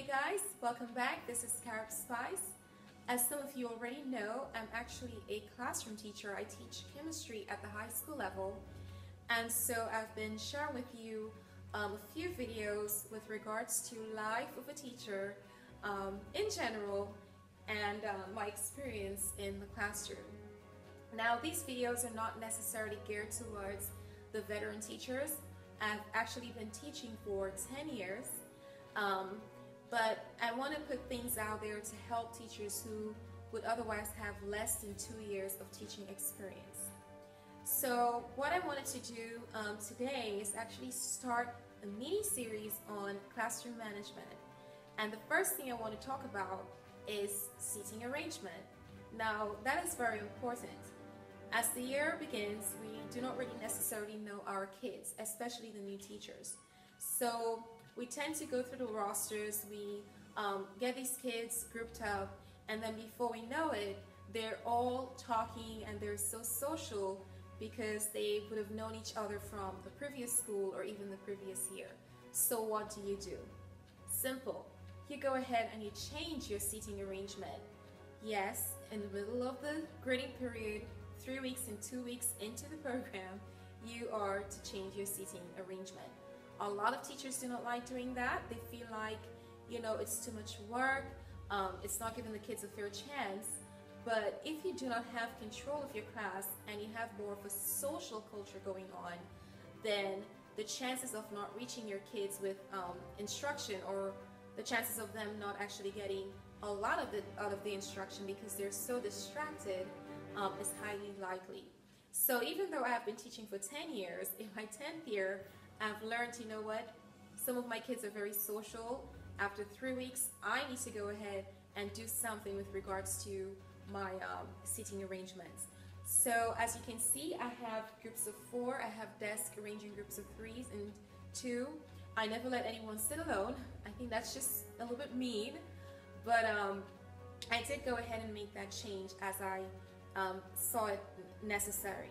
guys, welcome back. This is Carrot Spice. As some of you already know, I'm actually a classroom teacher. I teach chemistry at the high school level, and so I've been sharing with you a few videos with regards to life of a teacher in general and my experience in the classroom. Now, these videos are not necessarily geared towards the veteran teachers. I've actually been teaching for 10 years. But I want to put things out there to help teachers who would otherwise have less than 2 years of teaching experience. So what I wanted to do today is actually start a mini-series on classroom management. And the first thing I want to talk about is seating arrangement. Now, that is very important. As the year begins, we do not really necessarily know our kids, especially the new teachers. So we tend to go through the rosters, we get these kids grouped up, and then before we know it, they're all talking and they're so social because they would have known each other from the previous school or even the previous year. So what do? Simple. You go ahead and you change your seating arrangement. Yes, in the middle of the grading period, 3 weeks and 2 weeks into the program, you are to change your seating arrangement. A lot of teachers do not like doing that. They feel like, it's too much work, it's not giving the kids a fair chance. But if you do not have control of your class and you have more of a social culture going on, then the chances of not reaching your kids with instruction, or the chances of them not actually getting a lot of out of the instruction because they're so distracted is highly likely. So even though I have been teaching for 10 years, in my 10th year, I've learned, some of my kids are very social. After 3 weeks, I need to go ahead and do something with regards to my seating arrangements. So as you can see, I have groups of 4. I have desk arranging groups of 3s and 2. I never let anyone sit alone. I think that's just a little bit mean. But I did go ahead and make that change as I saw it necessary.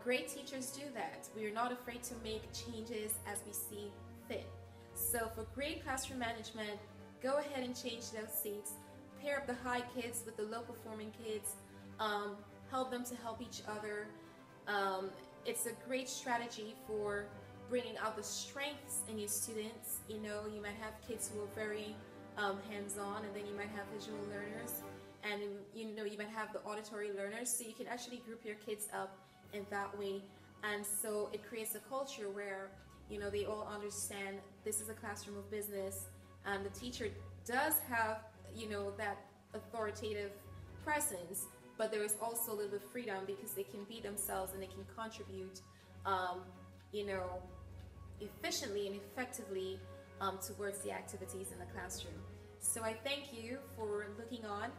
Great teachers do that. We are not afraid to make changes as we see fit. So for great classroom management, go ahead and change those seats. Pair up the high kids with the low performing kids. Help them to help each other. It's a great strategy for bringing out the strengths in your students. You might have kids who are very hands-on, and then you might have visual learners, and you might have the auditory learners. So you can actually group your kids up in that way, and so it creates a culture where they all understand this is a classroom of business, and the teacher does have that authoritative presence, but there is also a little bit of freedom because they can be themselves and they can contribute efficiently and effectively towards the activities in the classroom. So I thank you for looking on.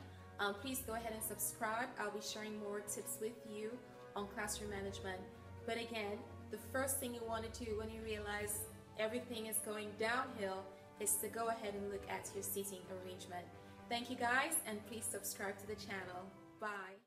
Please go ahead and subscribe. I'll be sharing more tips with you on classroom management. But again, the first thing you want to do when you realize everything is going downhill is to go ahead and look at your seating arrangement. Thank you guys, and please subscribe to the channel. Bye.